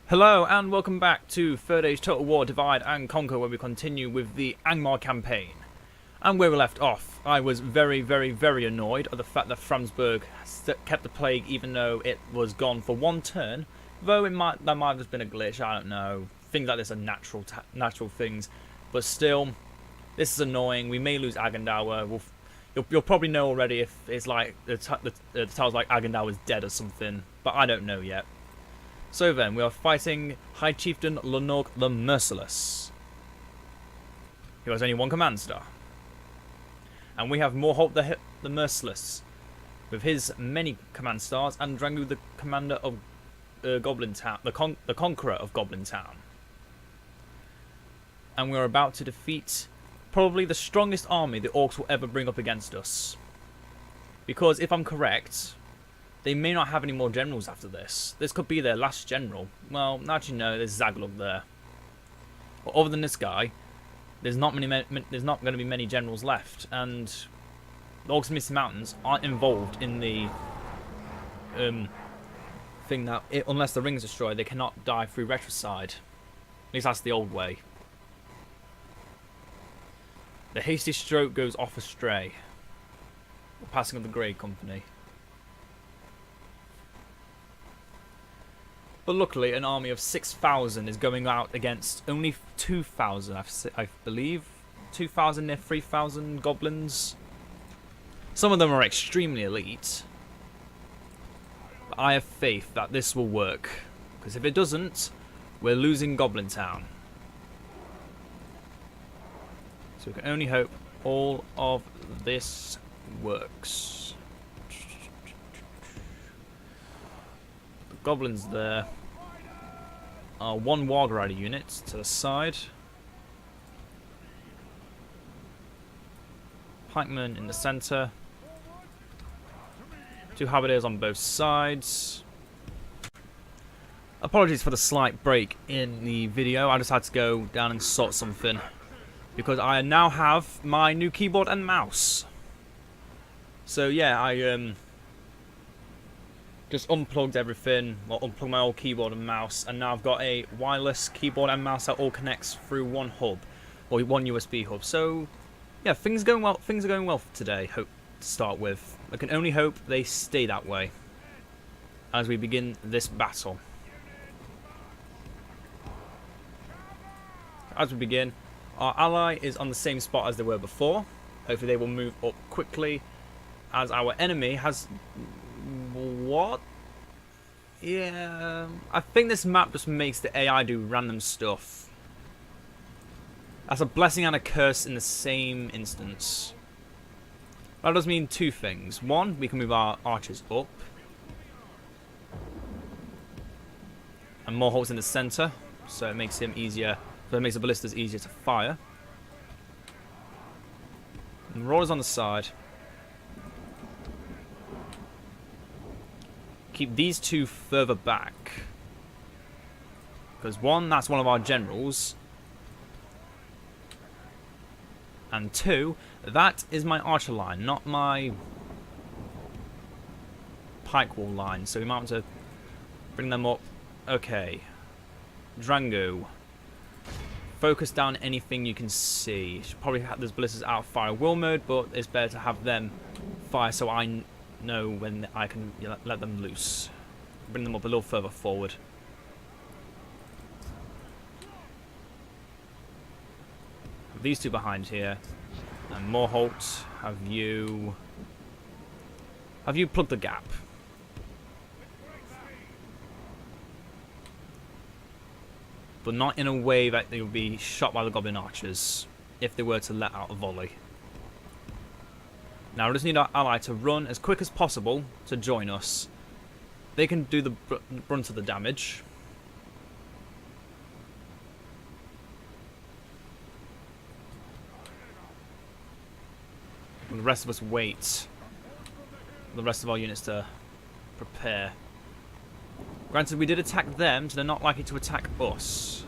Hello and welcome back to Third Age Total War Divide and Conquer, where we continue with the Angmar campaign. And where we left off, I was very annoyed at the fact that Framsburg kept the plague even though it was gone for one turn. Though that might have just been a glitch, I don't know. Things like this are natural things. But still, this is annoying. We may lose Agendaur. You'll probably know already if it's like the tile's like Agendaur is dead or something. But I don't know yet. So then, we are fighting High Chieftain Lunog the Merciless, who has only one command star. And we have Morholt the Merciless, with his many command stars, and Drangu the commander of Goblin Town, the conqueror of Goblin Town. And we are about to defeat probably the strongest army the Orcs will ever bring up against us. Because if I'm correct, they may not have any more generals after this. This could be their last general. Well, actually no, there's Zaglug there. But other than this guy, there's not going to be many generals left, and the Orcs of Misty Mountains aren't involved in the thing that unless the ring is destroyed, they cannot die through retrocide. At least that's the old way. The hasty stroke goes off astray. The passing of the Grey Company. But luckily, an army of 6,000 is going out against only 2,000, I believe. 2,000 near 3,000 goblins. Some of them are extremely elite. But I have faith that this will work. Because if it doesn't, we're losing Goblin Town. So we can only hope all of this works. The goblins there. One Warg Rider unit to the side. Pikemen in the centre. 2 Halberdiers on both sides. Apologies for the slight break in the video. I just had to go down and sort something. Because I now have my new keyboard and mouse. So yeah, I just unplugged everything, or unplugged my old keyboard and mouse, and now I've got a wireless keyboard and mouse that all connects through one hub, or one USB hub. So, yeah, things are going well. Things are going well for today. Hope to start with. I can only hope they stay that way as we begin this battle. As we begin, our ally is on the same spot as they were before. Hopefully, they will move up quickly, as our enemy has. What? Yeah, I think this map just makes the AI do random stuff. That's a blessing and a curse in the same instance. That does mean two things. One, we can move our archers up. And more holes in the center, so it makes him easier. So it makes the ballistas easier to fire. And Marauders on the side. Keep these two further back, because one, that's one of our generals, and two, that is my archer line, not my pike wall line, so we might want to bring them up. Okay, Drangu, focus down anything you can see. You should probably have those ballistas out of fire will mode, but it's better to have them fire so I know when I can let them loose. Bring them up a little further forward. These two behind here. And Morholt, have you plugged the gap? But not in a way that they will be shot by the goblin archers if they were to let out a volley. Now we just need our ally to run as quick as possible to join us. They can do the brunt of the damage. And the rest of us wait for the rest of our units to prepare. Granted, we did attack them, so they're not likely to attack us.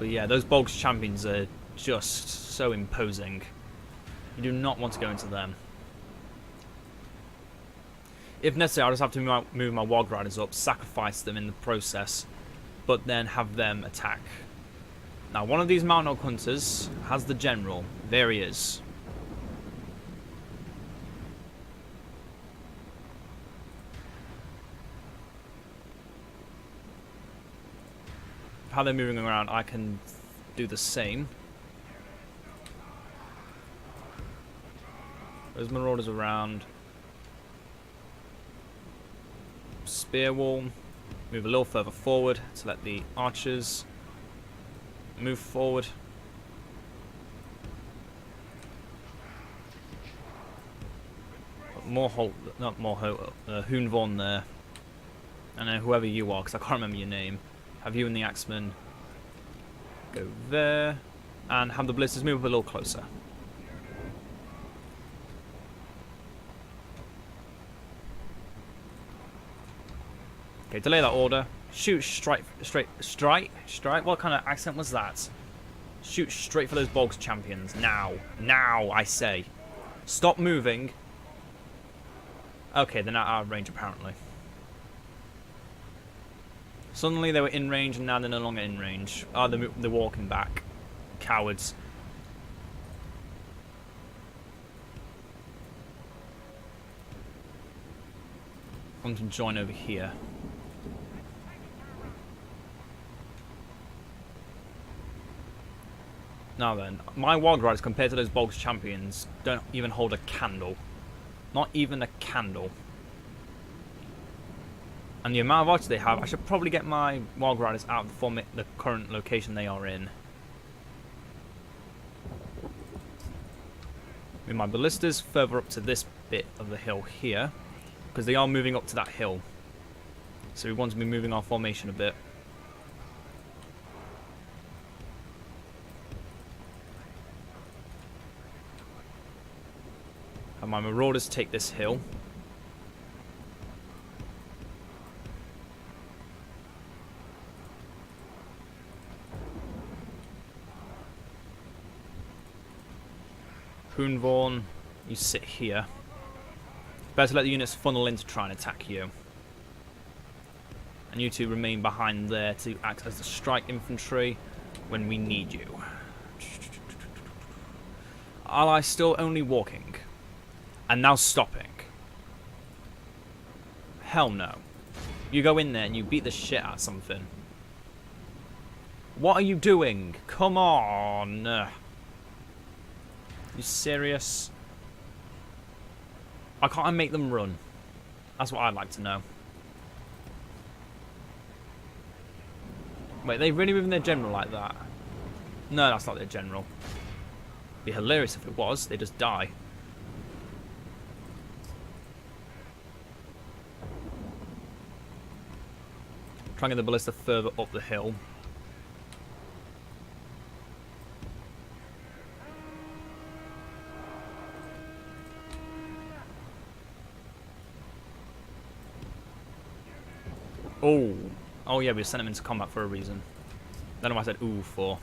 But yeah, those Bolgs champions are just so imposing. You do not want to go into them. If necessary, I'll just have to move my Warg Riders up, sacrifice them in the process, but then have them attack. Now, one of these Mountain Elk Hunters has the General. There he is. How they're moving around, I can do the same. Those Marauders around. Spear wall. Move a little further forward to let the archers move forward. Hoonvorn there. And then whoever you are, because I can't remember your name. Have you and the Axemen go there. And have the Ballistas move up a little closer. Okay, delay that order. Shoot straight. What kind of accent was that? Shoot straight for those Bogs champions. Now. Now, I say. Stop moving. Okay, they're not out of range apparently. Suddenly they were in range and now they're no longer in range. Oh, they're walking back. Cowards. I want to join over here. Now then, my Warg Riders compared to those Bogs champions don't even hold a candle. Not even a candle. And the amount of archers they have, I should probably get my Warg Riders out of the current location they are in. With my Ballistas further up to this bit of the hill here. Because they are moving up to that hill. So we want to be moving our formation a bit. And my Marauders take this hill. Hoonvorn, you sit here. Better let the units funnel in to try and attack you. And you two remain behind there to act as the strike infantry when we need you. Allies still only walking. And now stopping. Hell no. You go in there and you beat the shit out of something. What are you doing? Come on. You serious? I can't make them run. That's what I'd like to know. Wait, they really moving their general like that? No, that's not their general. It'd be hilarious if it was. They just die. Trying to get the ballista further up the hill. Oh yeah, we sent him into combat for a reason. Don't know why I said ooh for.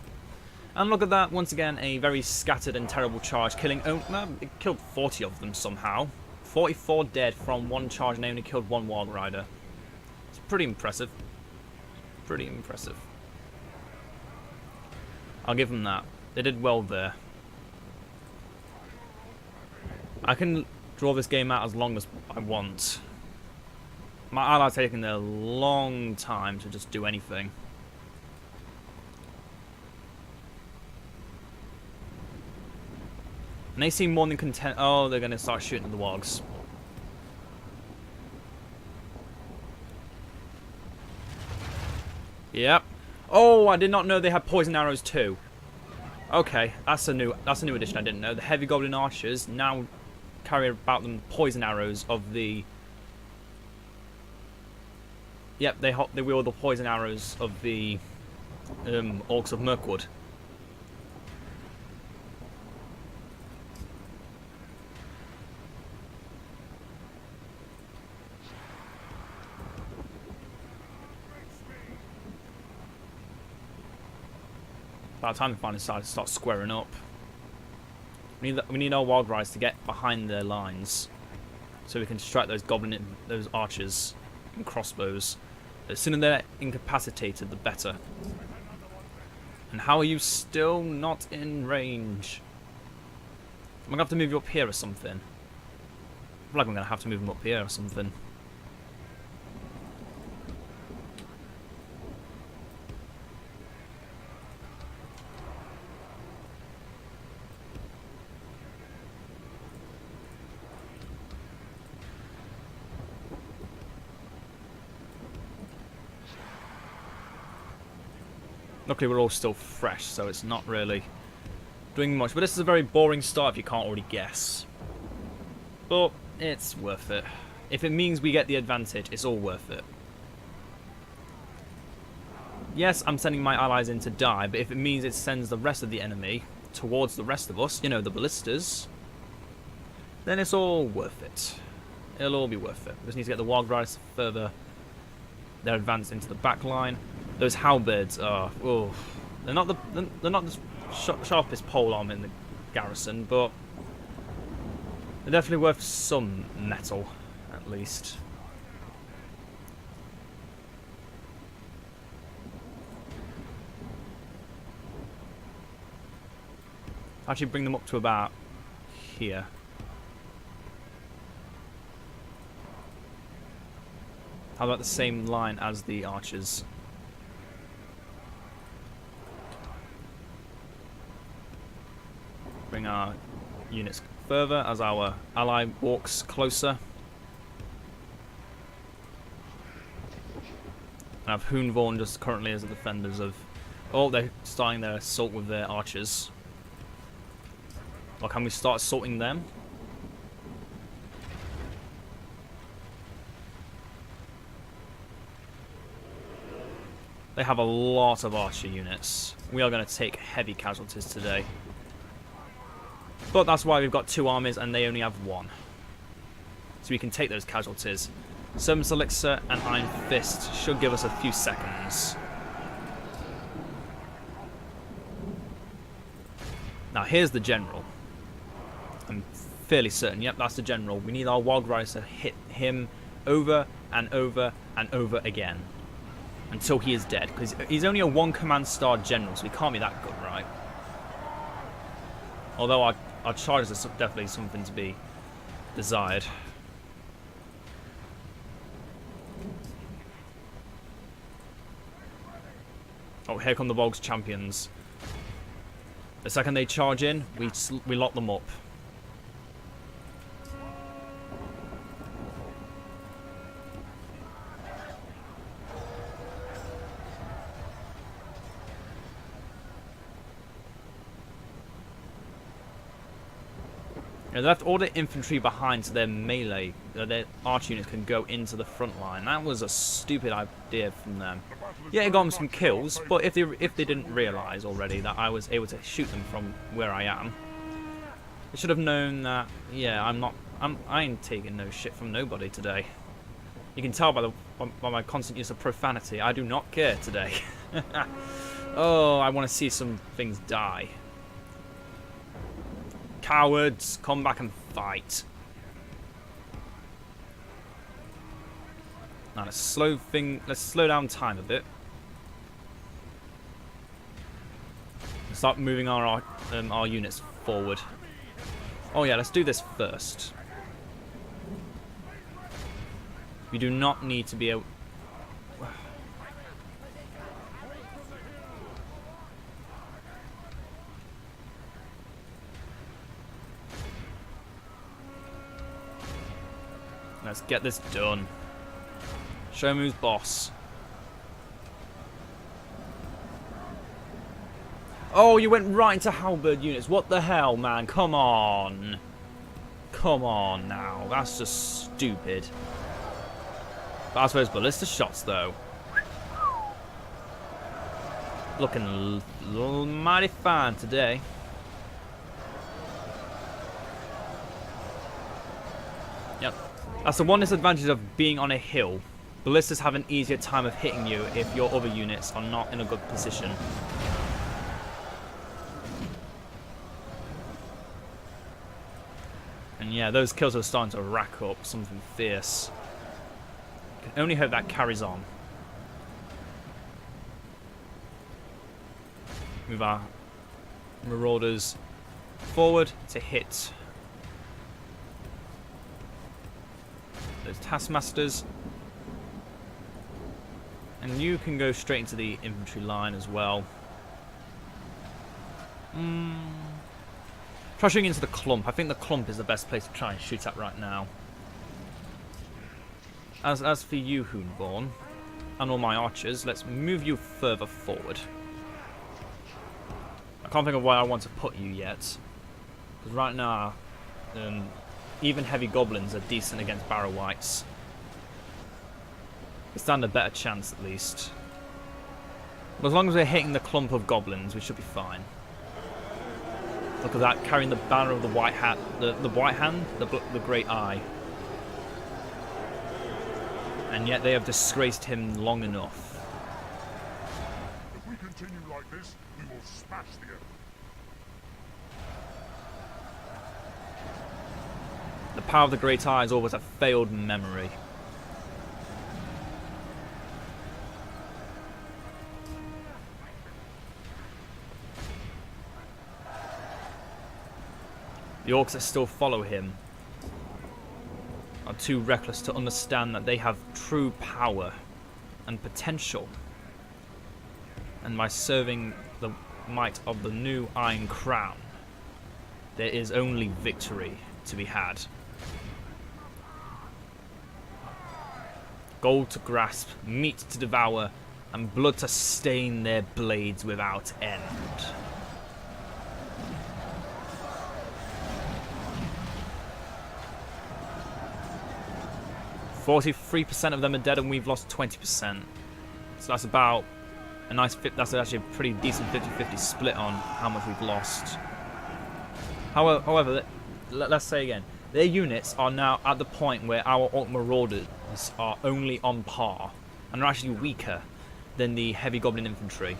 And look at that, once again, a very scattered and terrible charge, killing. It killed 40 of them somehow. 44 dead from one charge, and they only killed one Warg Rider. It's pretty impressive. Pretty impressive. I'll give them that. They did well there. I can draw this game out as long as I want. My allies are taking a long time to just do anything. And they seem more than content. Oh, they're going to start shooting at the Wargs. Yep. Oh, I did not know they had poison arrows too. Okay, that's a new addition I didn't know. The heavy goblin archers now carry about them poison arrows of the. Yep, they wield the poison arrows of the Orcs of Mirkwood. About time they finally decided to start squaring up. We need our Warg Riders to get behind their lines. so we can strike those those archers and crossbows. The sooner they're incapacitated, the better. And how are you still not in range? I'm gonna have to move you up here or something. I feel like I'm gonna have to move them up here or something. Luckily we're all still fresh, so it's not really doing much. But this is a very boring start if you can't already guess. But it's worth it. If it means we get the advantage, it's all worth it. Yes, I'm sending my allies in to die, but if it means it sends the rest of the enemy towards the rest of us, you know, the ballistas, then it's all worth it. It'll all be worth it. We just need to get the Wild Riders further. They're advanced into the back line. Those halberds are, oh, they're not the sharpest polearm in the garrison, but they're definitely worth some metal, at least. Actually, bring them up to about here. How about the same line as the archers? Bring our units further as our ally walks closer. I have Hoonvorn just currently as the defenders of... Oh, they're starting their assault with their archers. Well, can we start assaulting them? They have a lot of archer units. We are going to take heavy casualties today. But that's why we've got 2 armies and they only have 1. So we can take those casualties. Servant's Elixir and Iron Fist should give us a few seconds. Now here's the general. I'm fairly certain, yep, that's the general. We need our Wild Riders to hit him over and over and over again. Until he is dead. Because he's only a 1 command star general, so he can't be that good, right? Although our charges are definitely something to be desired. Oh, here come the Volk's champions. The second they charge in, we lock them up. They left all the infantry behind so their melee, their archer units can go into the front line. That was a stupid idea from them. Yeah, it got them some kills, but if they didn't realise already that I was able to shoot them from where I am, they should have known that. Yeah, I ain't taking no shit from nobody today. You can tell by my constant use of profanity. I do not care today. Oh, I want to see some things die. Cowards, come back and fight. Now let's slow down time a bit. Start moving our units forward. Oh yeah, let's do this first. We do not need to be able... Let's get this done. Show me who's boss. Oh, you went right into halberd units. What the hell, man? Come on. Come on now. That's just stupid. But I suppose ballista shots, though. Looking mighty fine today. Yep. That's the one disadvantage of being on a hill. Ballistas have an easier time of hitting you if your other units are not in a good position. And And yeah, those kills are starting to rack up something fierce. Can only hope that carries on. Move our Marauders forward to hit those Taskmasters. And you can go straight into the infantry line as well. Try shooting into the clump. I think the clump is the best place to try and shoot at right now. As for you, Hoonborn, and all my archers, let's move you further forward. I can't think of where I want to put you yet. Because right now, even heavy goblins are decent against Barrow Wights. We stand a better chance at least. But as long as we're hitting the clump of goblins, we should be fine. Look at that, carrying the banner of the White Hat, the White Hand, the Great Eye. And yet they have disgraced him long enough. If we continue like this, we will smash the enemy. The power of the Great Eye is always a failed memory. The orcs that still follow him are too reckless to understand that they have true power and potential. And by serving the might of the new Iron Crown, there is only victory to be had. Gold to grasp, meat to devour, and blood to stain their blades without end. 43% of them are dead, and we've lost 20%. So that's about a nice. That's actually a pretty decent 50-50 split on how much we've lost. However, let's say again, their units are now at the point where our Orc Marauders are only on par, and are actually weaker than the heavy Goblin infantry.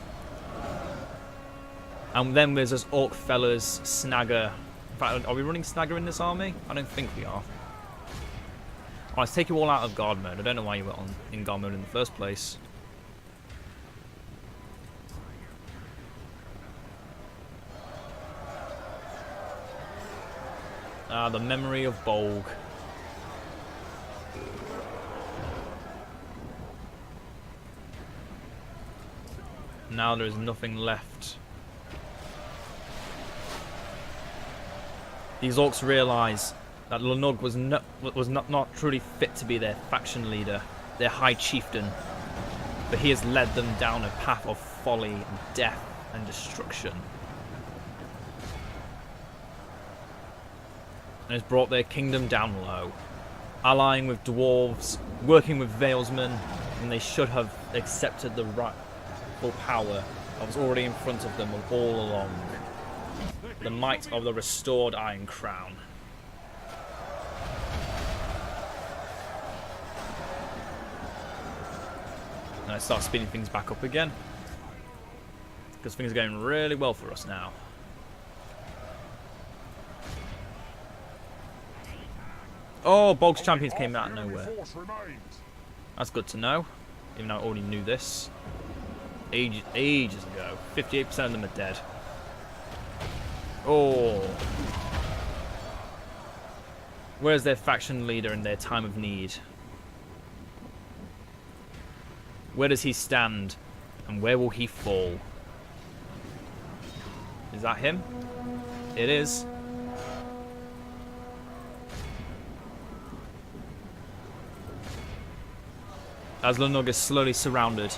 And then there's us Orc fellas, Snagger. In fact, are we running Snagger in this army? I don't think we are. Oh, let's take you all out of guard mode. I don't know why you were in guard mode in the first place. Ah, the memory of Bolg. Now there is nothing left. These orcs realise that Lunug was not truly fit to be their faction leader, their High Chieftain, but he has led them down a path of folly, death, and destruction, and has brought their kingdom down low, allying with dwarves, working with Valesmen, when they should have accepted the rightful power that was already in front of them all along. The might of the restored Iron Crown. And I start speeding things back up again, because things are going really well for us now. Oh, Bolg's champions came out of nowhere. That's good to know, even though I already knew this ages ago. 58% of them are dead. Oh, where's their faction leader in their time of need? Where does he stand, and where will he fall? Is that him? It is. As Lunug is slowly surrounded,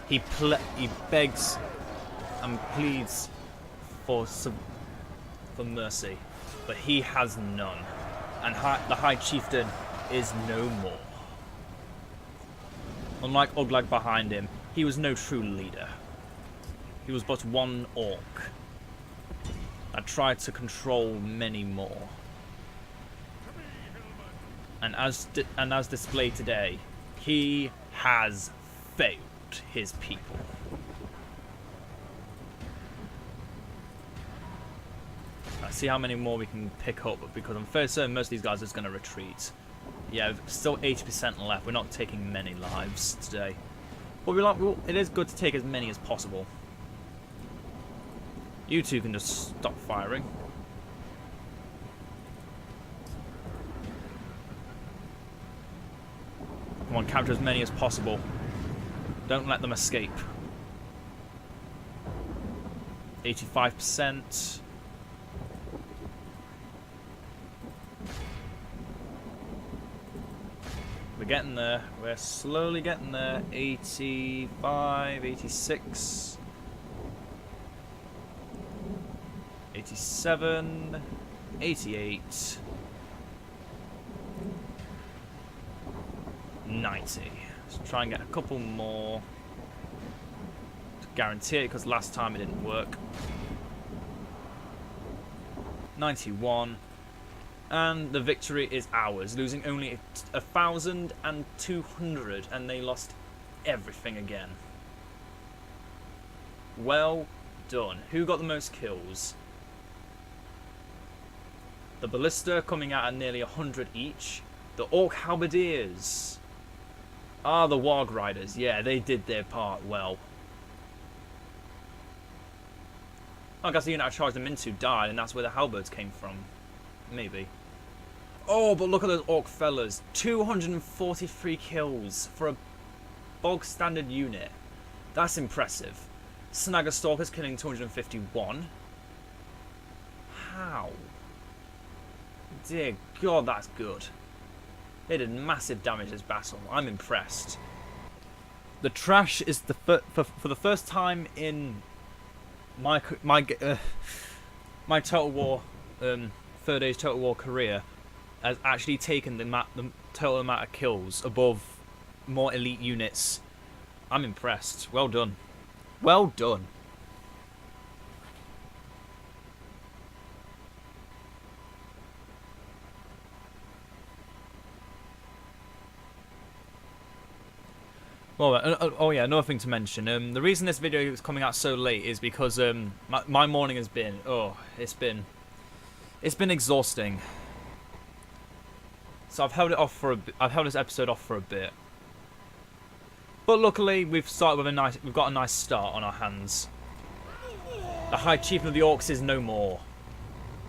he begs and pleads for mercy, but he has none, and the High Chieftain is no more. Unlike Uglag behind him, he was no true leader. He was but one orc that tried to control many more. And as displayed today, he has failed his people. see how many more we can pick up, because I'm fairly certain most of these guys are just going to retreat. Yeah, we've still 80% left. We're not taking many lives today. But it is good to take as many as possible. You two can just stop firing. Come on, capture as many as possible. Don't let them escape. 85%. We're getting there. We're slowly getting there. 85, 86. 87. 88. 90. Let's try and get a couple more to guarantee it, because last time it didn't work. 91. And the victory is ours, losing only 1,200, and they lost everything again. Well done. Who got the most kills? The ballista coming out at nearly 100 each. The Orc Halberdiers. Ah, the Warg Riders. Yeah, they did their part well. I guess the unit I charged them into died, and that's where the halberds came from. Maybe. Oh, but look at those Orc fellas. 243 kills for a bog standard unit. That's impressive. Snagger Stalkers killing 251. How? Dear God, that's good. They did massive damage this battle. I'm impressed. The trash is for the first time in my Total War, Third Age Total War career, has actually taken the total amount of kills above more elite units. I'm impressed. Well done. Well done. Well, oh yeah, another thing to mention. The reason this video is coming out so late is because my morning has been it's been exhausting. So I've held it off for I've held this episode off for a bit. But luckily we've got a nice start on our hands. The High Chieftain of the Orcs is no more.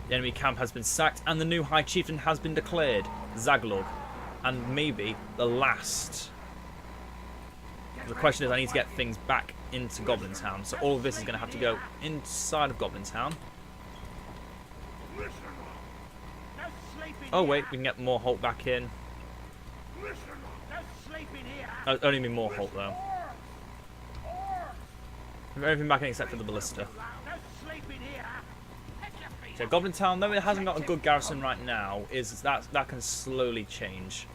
The enemy camp has been sacked, and the new High Chieftain has been declared, Zaglug, and maybe the last. The question is, I need to get things back into Goblin Town, so all of this is going to have to go inside of Goblin Town. Oh wait, we can get more Holt back in. Only need more Holt though. Everything back in except for the ballista. So Goblin Town, though it hasn't got a good garrison right now, that can slowly change.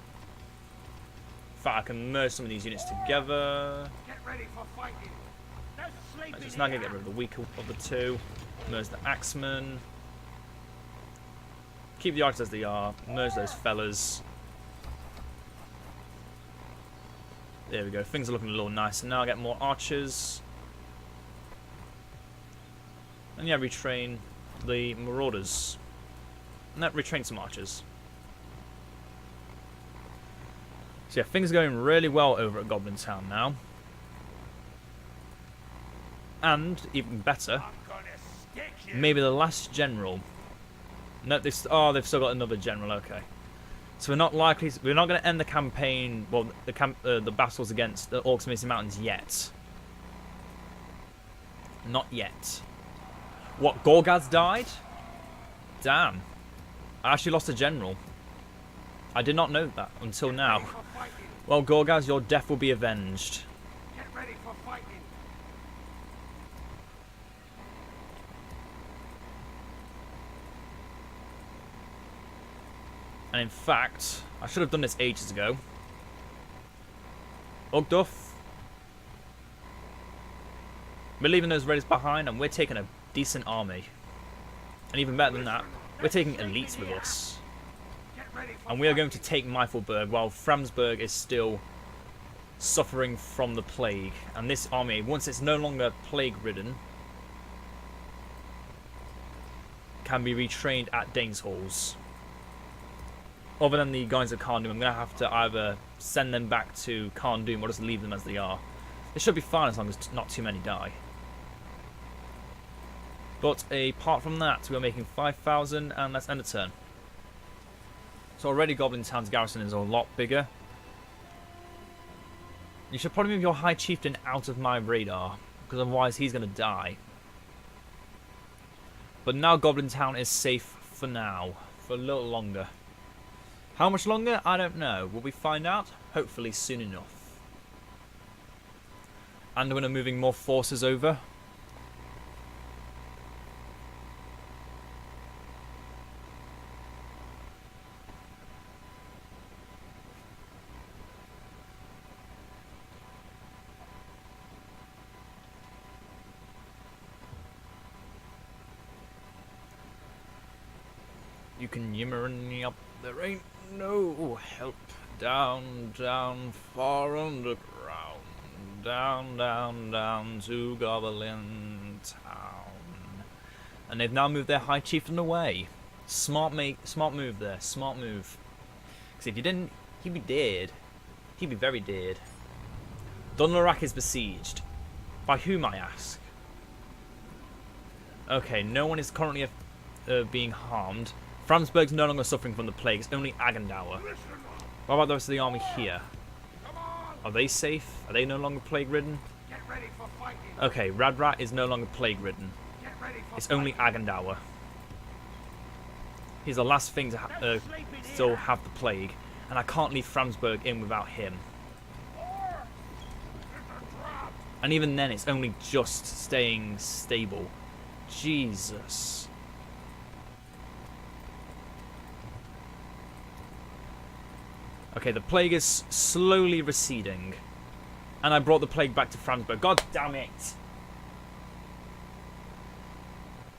In fact, I can merge some of these units together. I'm just now going to get rid of the weaker of the two. Merge the Axemen. Keep the archers as they are. Merge those fellas. There we go. Things are looking a little nicer. Now I get more archers. And yeah, retrain the marauders. And that retrain some archers. So yeah, things are going really well over at Goblin Town now. And, even better, maybe the last general. No, they've still got another general, okay. So we're not going to end the campaign, well, the battles against the Orcs of Misty Mountains yet. Not yet. What, Gorgaz died? Damn. I actually lost a general. I did not know that until now. Well, Gorgaz, your death will be avenged. Get ready for fighting. And in fact, I should have done this ages ago. Ugduff. We're leaving those raiders behind, and we're taking a decent army. And even better than that, we're taking elites with us. And we are going to take Meifelberg while Framsburg is still suffering from the plague. And this army, once it's no longer plague-ridden, can be retrained at Dane's Halls. Other than the guys of Carn Doom, I'm going to have to either send them back to Carn Doom or just leave them as they are. It should be fine as long as not too many die. But apart from that, we are making 5,000 and let's end the turn. So already Goblin Town's garrison is a lot bigger. You should probably move your High Chieftain out of my radar, because otherwise he's going to die. But now Goblin Town is safe for now, for a little longer. How much longer? I don't know. Will we find out? Hopefully soon enough. And we're moving more forces over. You can yimmer me up, there ain't no help. Down, down, far underground. Down, down, down to Goblin Town. And they've now moved their High Chieftain away. Smart move there, smart move. Because if you didn't, he'd be dead. He'd be very dead. Dunlarak is besieged. By whom, I ask? Okay, no one is currently being harmed. Framsburg's no longer suffering from the plague, it's only Agandauer. What about the rest of the army here? Are they safe? Are they no longer plague-ridden? Okay, Radrat is no longer plague-ridden. It's only Agandauer. He's the last thing to still have the plague, and I can't leave Framsburg in without him. And even then, it's only just staying stable. Jesus. Okay, the plague is slowly receding. And I brought the plague back to Framsburg. God damn it!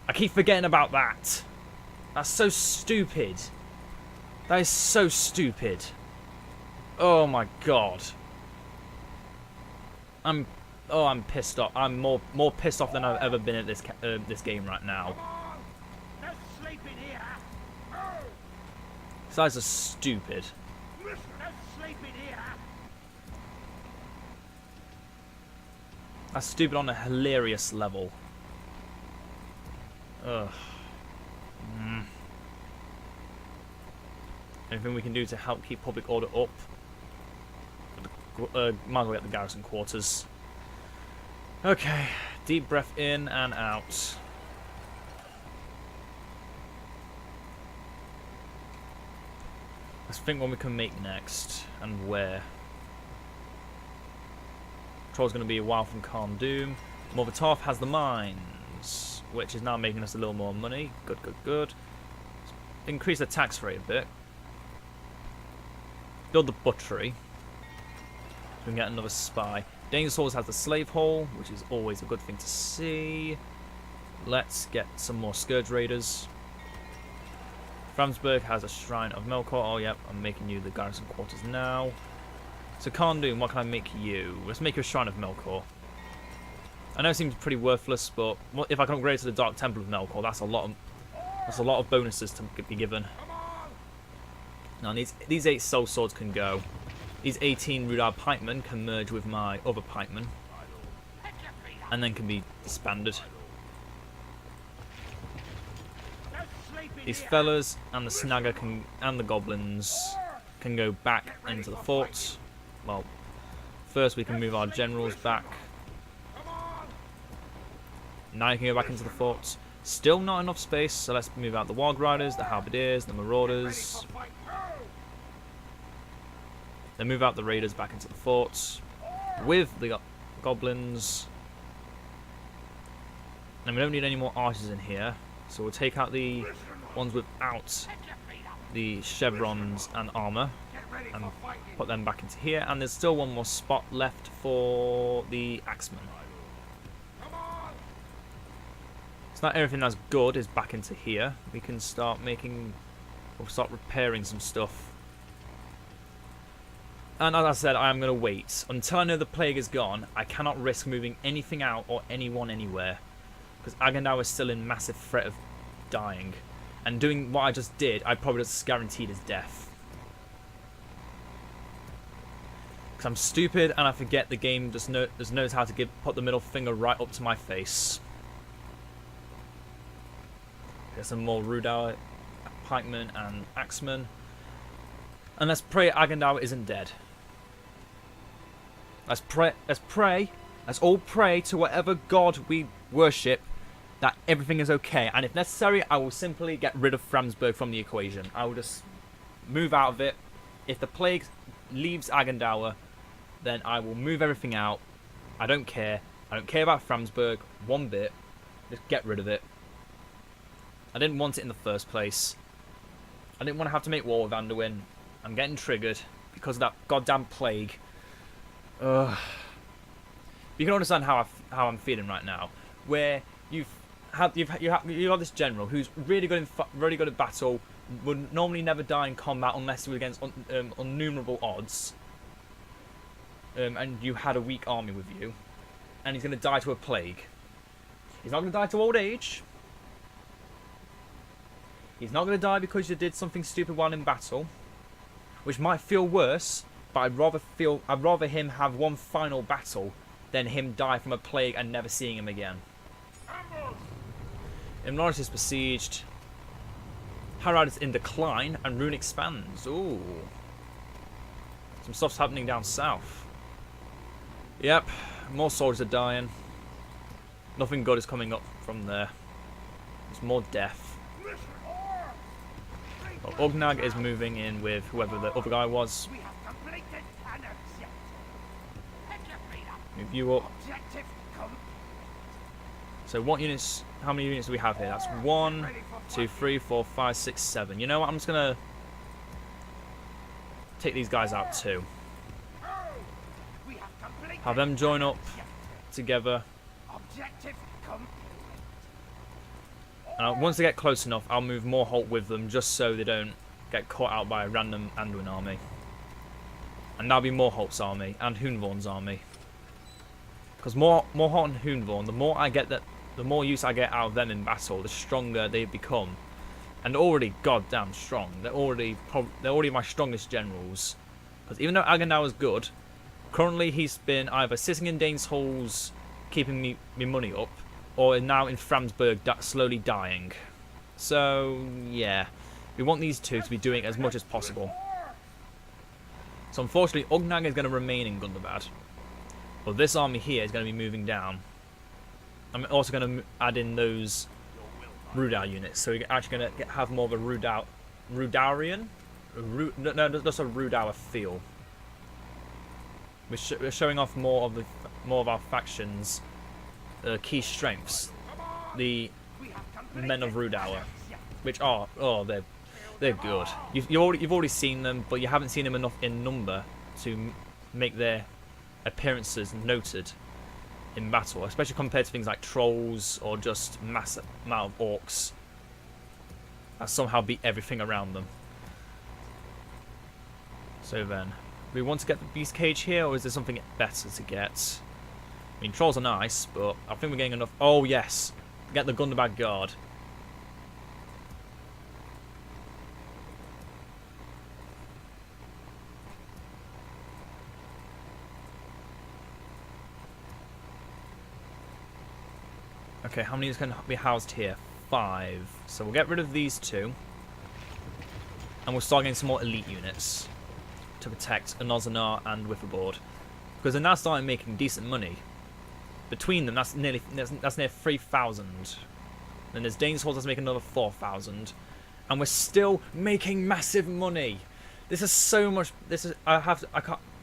I keep forgetting about that. That's so stupid. That is so stupid. Oh my god. I'm pissed off. I'm more pissed off than I've ever been at this game right now. These guys are stupid. That's stupid on a hilarious level. Ugh. Anything we can do to help keep public order up? Might as well get the garrison quarters. Okay, deep breath in and out. Let's think what we can make next and where. Troll's going to be a while from Carn Doom. Morvatov has the mines, which is now making us a little more money. Good, good, good. Increase the tax rate a bit. Build the butchery. So we can get another spy. Dane's Halls has the slave hole, which is always a good thing to see. Let's get some more Scourge Raiders. Framsburg has a Shrine of Melkor. Oh, yep, I'm making you the garrison quarters now. So Carn Doom, what can I make you? Let's make you a Shrine of Melkor. I know it seems pretty worthless, but if I can upgrade to the Dark Temple of Melkor, that's a lot of bonuses to be given. Now these 8 soul swords can go. These 18 Rudar pikemen can merge with my other pikemen, and then can be disbanded. These fellas and the snagger and the goblins can go back into the fort. Well, first we can move our generals back. Now you can go back into the fort. Still not enough space, so let's move out the Warg Riders, the Halberdiers, the Marauders. Then move out the Raiders back into the fort with the Goblins. And we don't need any more archers in here, so we'll take out the ones without the chevrons and armor and put them back into here. And there's still one more spot left for the axemen. So now everything that's good is back into here. We can start start repairing some stuff. And as I said, I am going to wait. Until I know the plague is gone, I cannot risk moving anything out or anyone anywhere. Because Agandau is still in massive threat of dying. And doing what I just did, I probably just guaranteed his death. Because I'm stupid and I forget the game just knows how to put the middle finger right up to my face. Get some more Rudauer, pikemen and axemen. And let's pray Agendawa isn't dead. Let's pray, let's all pray to whatever god we worship that everything is okay. And if necessary, I will simply get rid of Framsburg from the equation. I will just move out of it. If the plague leaves Agendawa, then I will move everything out. I don't care. I don't care about Framsburg one bit. Just get rid of it. I didn't want it in the first place. I didn't want to have to make war with Anduin. I'm getting triggered because of that goddamn plague. You can understand how I'm feeling right now, where you have this general who's really good at battle, would normally never die in combat unless it was against innumerable odds, and you had a weak army with you, and he's going to die to a plague. He's not going to die to old age. He's not going to die because you did something stupid while in battle, which might feel worse. But I'd rather him have one final battle than him die from a plague and never seeing him again. Imnoris is besieged. Harad is in decline and Rune expands. Ooh. Some stuff's happening down south. Yep, more soldiers are dying. Nothing good is coming up from there. There's more death. Well, Ugnag is moving in with whoever the other guy was. Move you up. So what units, how many units do we have here? That's 1, 2, 3, 4, 5, 6, 7. You know what, I'm just going to take these guys out too. Have them join up together. And once they get close enough, I'll move more Holt with them just so they don't get caught out by a random Anduin army. And that'll be more Holt's army and Hunvorn's army. Because more Holt and Hunvorn, the more use I get out of them in battle, the stronger they become. And they're already goddamn strong. They're already my strongest generals. Because even though Agendawa is good, currently he's been either sitting in Dane's halls, keeping me money up, or now in Framsburg slowly dying. So yeah, we want these two to be doing as much as possible. So unfortunately, Ugnag is going to remain in Gundabad. But this army here is going to be moving down. I'm also going to add in those Rudau units. So we're actually going to have more of a Rudaurian? No, just a Rudauer feel. We're showing off more of our factions' key strengths. The men of Rudauer, which are they're good. You've already seen them, but you haven't seen them enough in number to make their appearances noted in battle, especially compared to things like trolls or just massive amount of orcs that somehow beat everything around them. So then, do we want to get the beast cage here, or is there something better to get? I mean, trolls are nice, but I think we're getting enough. Oh yes, get the Gundabad guard. Okay, how many is going to be housed here? 5. So we'll get rid of these 2. And we'll start getting some more elite units to protect Anozanar and Witherboard. Because they're now starting making decent money. Between them, that's near 3,000. Then there's Dane's Halls that's making another 4,000. And we're still making massive money. This is so much.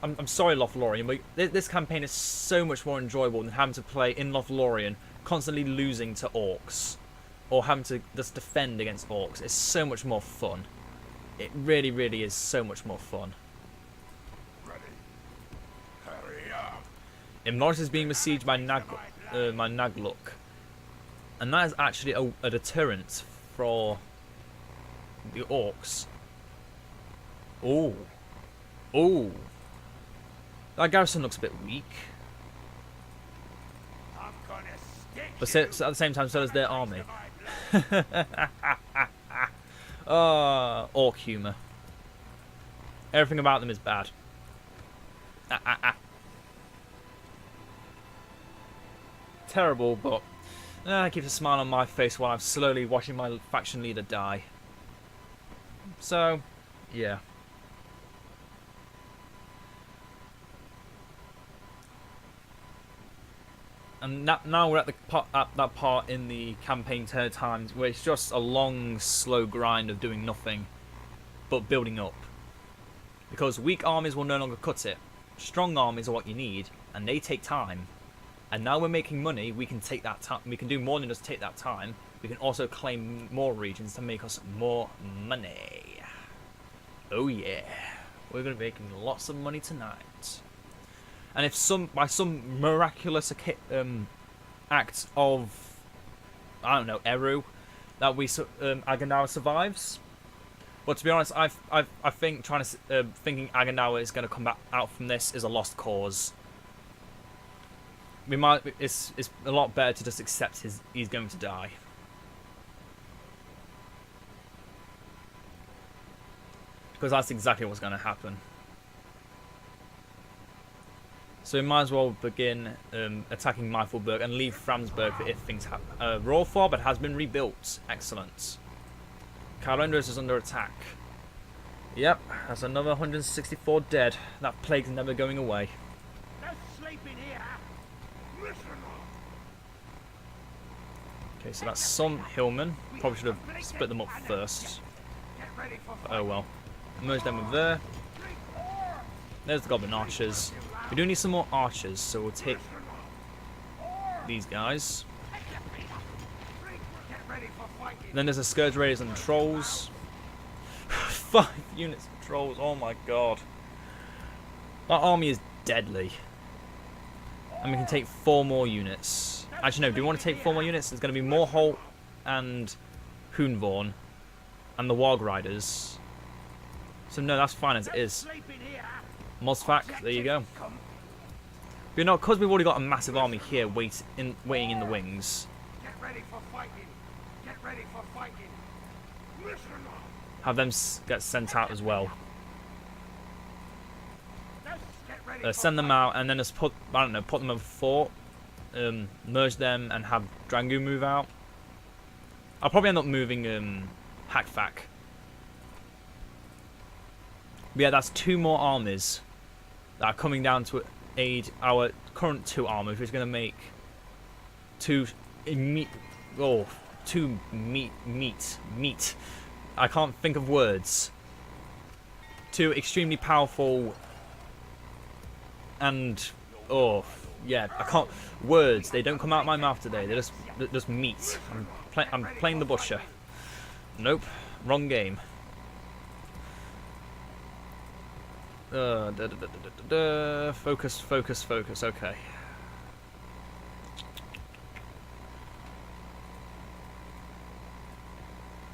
I'm sorry, Lothlorien, but this campaign is so much more enjoyable than having to play in Lothlorien, constantly losing to orcs, or having to just defend against orcs. It's so much more fun. It really, really is so much more fun. Ready. Hurry up. Imnoris is being besieged by Nagluk, and that is actually a deterrent for the orcs. Ooh. Ooh. That garrison looks a bit weak. But so at the same time, so does their army. Orc humour. Everything about them is bad. Terrible, but keeps a smile on my face while I'm slowly watching my faction leader die. So, yeah. And now we're at that part in the campaign turn times where it's just a long, slow grind of doing nothing but building up. Because weak armies will no longer cut it. Strong armies are what you need, and they take time. And now we're making money, we can take that time. We can do more than just take that time. We can also claim more regions to make us more money. Oh yeah, we're going to be making lots of money tonight. And if by some miraculous act of, I don't know, Eru, that Aganawa survives. But to be honest, I think thinking Aganawa is going to come back out from this is a lost cause. It's a lot better to just accept he's going to die. Because that's exactly what's going to happen. So we might as well begin attacking Meifelberg and leave Framsburg if things happen. Rawfob has been rebuilt. Excellent. Calendars is under attack. Yep, that's another 164 dead. That plague's never going away. No sleeping here. Listen up. Okay, so that's some hillmen. Probably should have split them up first. Get ready for Oh well. Merge them with there. There's the goblin archers. We do need some more archers, so we'll take these guys. Then there's the Scourge Raiders and the Trolls. 5 units of Trolls, oh my god. That army is deadly. And we can take 4 more units. Actually no, do we want to take 4 more units? There's going to be more Holt and Hoonvorn and the Warg Riders. So no, that's fine as it is. Mosfak, there you go. But no, because we've already got a massive army here waiting in the wings. Get ready for fighting. Get ready for fighting. Listen up. Have them get sent out as well. Send them out and then just put them in a fort, merge them and have Drangu move out. I'll probably end up moving Hakfak. But yeah, that's 2 more armies that are coming down to aid our current 2 armies, which is going to make 2 meat. I can't think of words. 2 extremely powerful and yeah, I can't words. They don't come out of my mouth today. They're just meat. I'm playing the butcher. Nope, wrong game. Focus. Okay.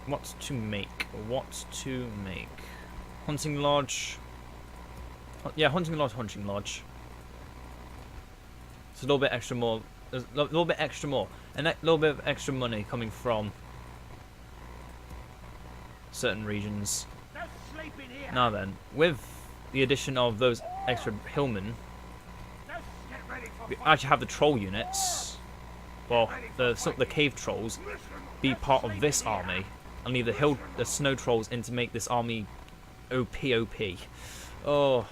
What to make? Hunting lodge. Yeah, hunting lodge. It's a little bit extra more. There's a little bit extra more, and a little bit of extra money coming from certain regions. Now then, with the addition of those extra hillmen, we actually have the troll units. Well, the cave trolls be part of this army, and leave the snow trolls in to make this army OP. Oh,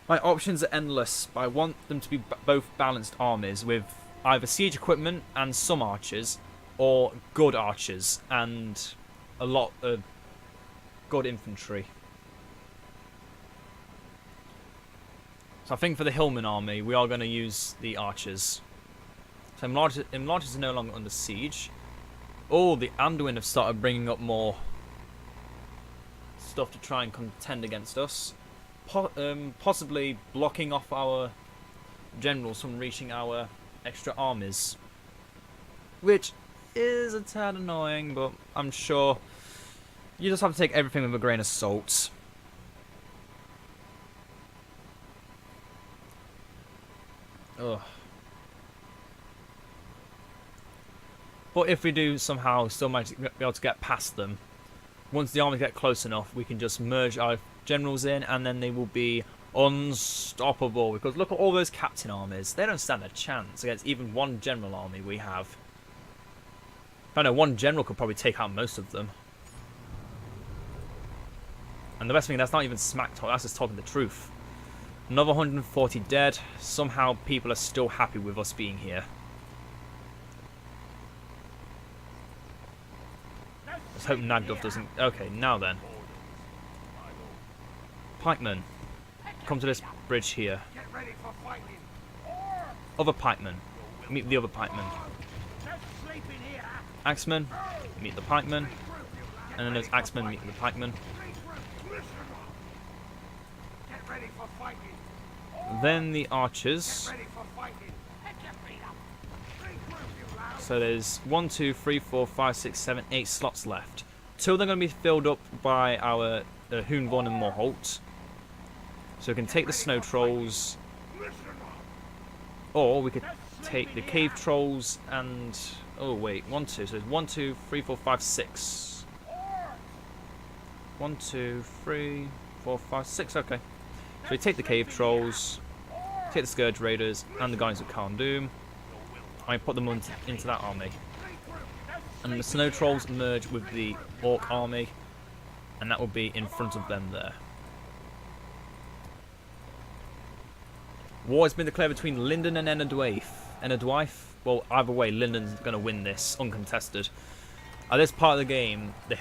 my options are endless, but I want them to be both balanced armies with either siege equipment and some archers, or good archers and a lot of good infantry. So I think for the Hillman army, we are going to use the archers. So Imlarches are no longer under siege. Oh, the Anduin have started bringing up more stuff to try and contend against us. Possibly blocking off our generals from reaching our extra armies. Which is a tad annoying, but I'm sure you just have to take everything with a grain of salt. Ugh. But if we do somehow still manage to be able to get past them, once the armies get close enough, we can just merge our generals in, and then they will be unstoppable. Because look at all those captain armies. They don't stand a chance against even one general army we have. I know one general could probably take out most of them. And the best thing, that's not even smack talk, that's just talking the truth. Another 140 dead. Somehow people are still happy with us being here. Let's hope Nagdov doesn't... Okay, now then. Pikemen, come to this bridge here. Other pikemen, meet the other pikemen. Axemen, meet the pikemen. And then those axemen meet the pikemen. Then the archers. So there's 1, 2, 3, 4, 5, 6, 7, 8 slots left. 2 of them are going to be filled up by our Hoonvorn and Morholt. So we can take the snow trolls, or we could take the cave trolls and... Oh wait, 1, 2. So it's 1, 2, 3, 4, 5, 6. 1, 2, 3, 4, 5, 6. Okay. So we take the cave trolls, take the Scourge Raiders and the guys of Khan Doom, and put them into that army. And the Snow Trolls merge with the Orc army, and that will be in front of them there. War has been declared between Linden and Enadwaith. Enadwaith? Well, either way, Linden's going to win this, uncontested. At this part of the game, the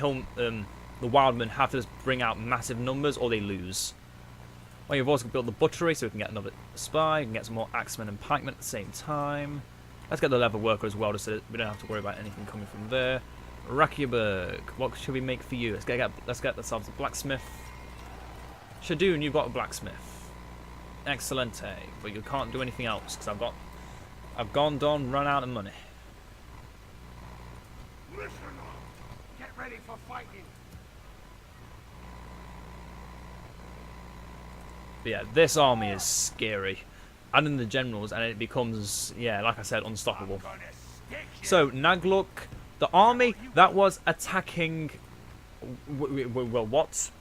Wildmen have to just bring out massive numbers or they lose. Well, you've also built the butchery so we can get another spy, we can get some more axemen and pikemen at the same time. Let's get the leather worker as well, just so that we don't have to worry about anything coming from there. Rakiaburg, what should we make for you? Let's get ourselves a blacksmith. Shadoon, you've got a blacksmith. Excellente, but you can't do anything else because I've run out of money. Listen up. Get ready for fighting. But yeah, this army is scary. Add in the generals and it becomes, yeah, like I said, unstoppable. So, Nagluk, the army that was attacking... Well, what?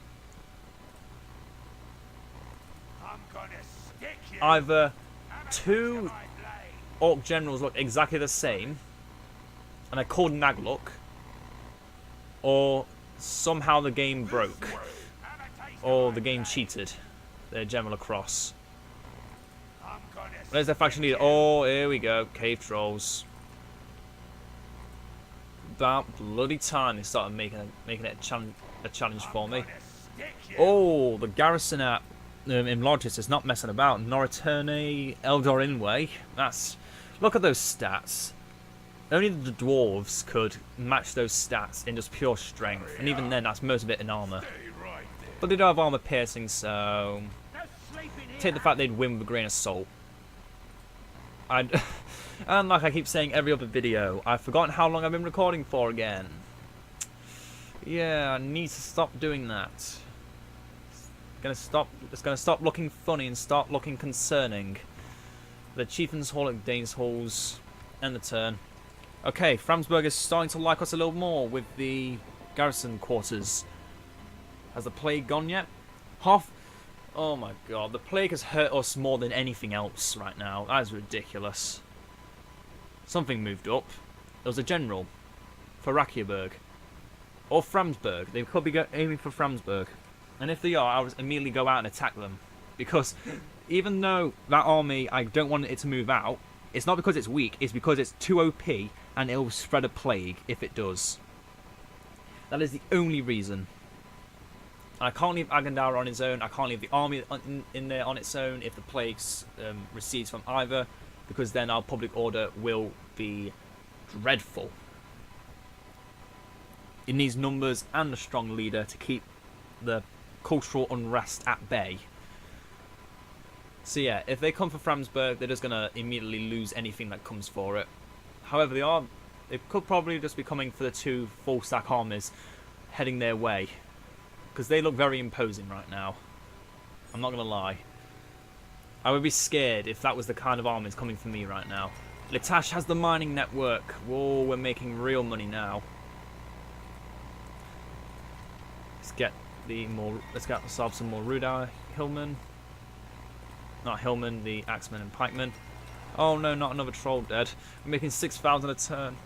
Either 2 Orc generals look exactly the same, and they're called Nagluk, or somehow the game broke, or the game cheated their general across. There's their faction leader. Oh, here we go. Cave trolls. About bloody time they started making it a challenge for me. Oh, the garrison at in Logis is not messing about. Noriterne, Eldor Inway. That's... Look at those stats. Only the dwarves could match those stats in just pure strength, and even then, that's most of it in armor. But they do have armor piercing, so take the fact they'd win with a grain of salt. And like I keep saying every other video, I've forgotten how long I've been recording for again. Yeah, I need to stop doing that. It's gonna stop looking funny and start looking concerning. The Chieftain's Hall at Dane's Halls, end the turn. Okay, Framsburg is starting to like us a little more with the garrison quarters. Has the plague gone yet? Oh my god, the plague has hurt us more than anything else right now. That is ridiculous. Something moved up. There was a general for Rakiaburg. Or Framsburg. They could be aiming for Framsburg. And if they are, I'll immediately go out and attack them. Because even though that army, I don't want it to move out, it's not because it's weak, it's because it's too OP and it'll spread a plague if it does. That is the only reason. And I can't leave Agandara on his own, I can't leave the army in there on its own if the plague recedes from either, because then our public order will be dreadful. It needs numbers and a strong leader to keep the cultural unrest at bay. So yeah, if they come for Framsburg, they're just going to immediately lose anything that comes for it. However, they could probably just be coming for the 2 full stack armies heading their way, because they look very imposing right now. I'm not going to lie. I would be scared if that was the kind of armies coming for me right now. Litash has the mining network. Whoa, we're making real money now. Let's get ourselves some more Rudauer Hillmen. Not Hillmen, the Axemen and Pikemen. Oh no, not another troll dead. We're making 6,000 a turn.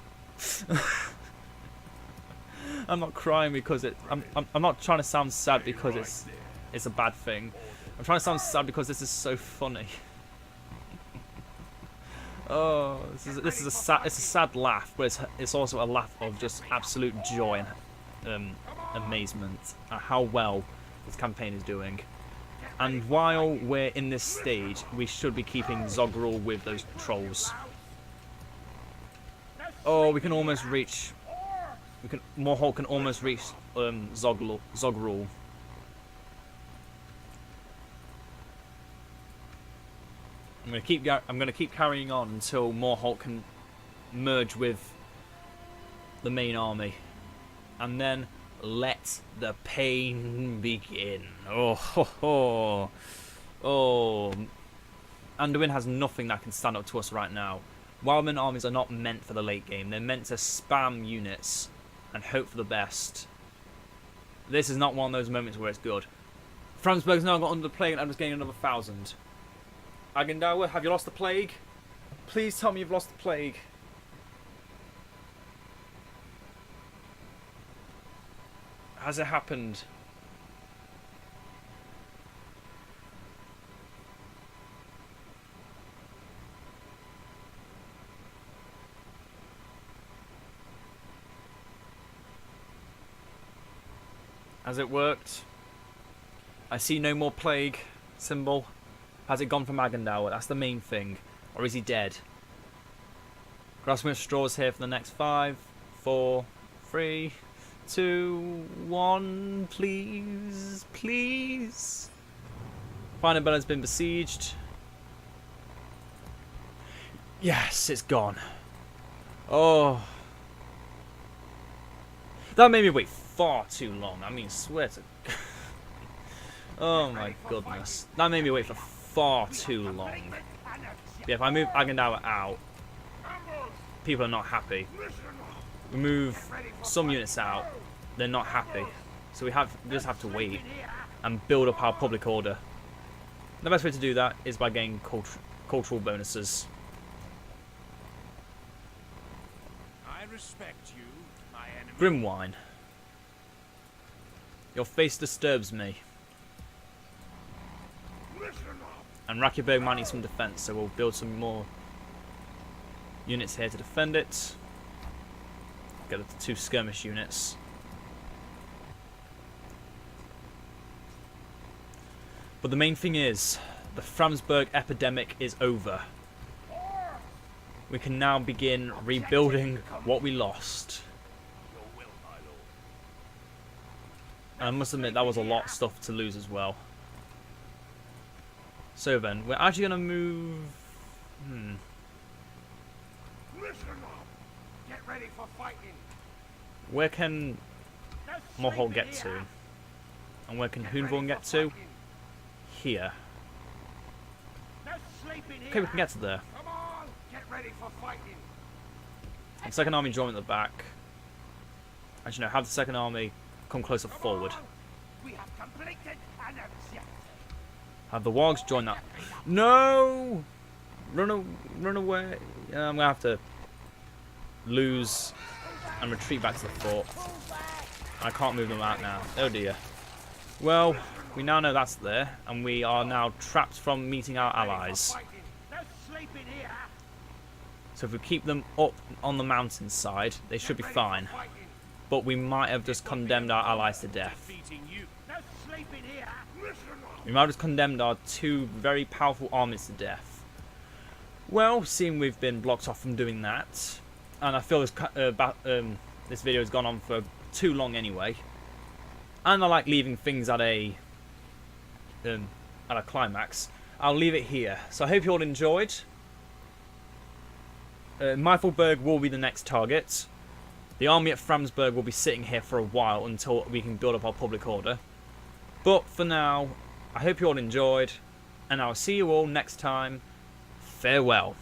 I'm not crying because I'm not trying to sound sad because it's a bad thing. I'm trying to sound sad because this is so funny. Oh, this is a sad laugh, but it's also a laugh of just absolute joy and amazement at how well this campaign is doing. And while we're in this stage, we should be keeping Zogrul with those trolls. Oh, we can almost reach. Morholt can almost reach Zogrul. I'm gonna keep carrying on until Morholt can merge with the main army, and then let the pain begin. Oh, ho, ho. Oh. Anduin has nothing that can stand up to us right now. Wildman armies are not meant for the late game. They're meant to spam units and hope for the best. This is not one of those moments where it's good. Framsburg's now got under the plague and I'm just getting another 1,000. Agendawa, have you lost the plague? Please tell me you've lost the plague. Has it happened? Has it worked? I see no more plague symbol. Has it gone from Agendawa? That's the main thing. Or is he dead? Grasping at straws here for the next 5, 4, 3, 2, 1. Please. Please. Final has been besieged. Yes, it's gone. Oh. That made me wait far too long. I mean, swear to... Oh my goodness. That made me wait for far too long. Yeah, if I move Agendawa out, people are not happy. We move some units out, they're not happy. So we just have to wait and build up our public order. The best way to do that is by getting cultural bonuses. I respect you, my enemy. Grimwine. Your face disturbs me. And Rakyaberg might need some defense, so we'll build some more units here to defend it. Get the 2 skirmish units. But the main thing is, the Framsburg epidemic is over. We can now begin rebuilding what we lost. And I must admit, that was a lot of stuff to lose as well. So then, we're actually going to move... Listen up. Get ready for fighting. Where can Morholt get to? And where can Hoonvorn get to? Here. Okay, we can get to there. Come on. Get ready for fighting. And second army join at the back. Actually, no, have the second army come closer forward. We have completed an objective. Have the Wargs join that. No! Run away. I'm going to have to lose and retreat back to the fort. I can't move them out now. Oh dear. Well, we now know that's there, and we are now trapped from meeting our allies. So if we keep them up on the mountainside, they should be fine. But we might have just condemned our allies to death. We might have just condemned our 2 very powerful armies to death. Well, seeing we've been blocked off from doing that, and I feel this video has gone on for too long anyway, and I like leaving things at a climax, I'll leave it here. So I hope you all enjoyed. Meifelberg will be the next target. The army at Framsburg will be sitting here for a while until we can build up our public order. But for now, I hope you all enjoyed, and I'll see you all next time. Farewell.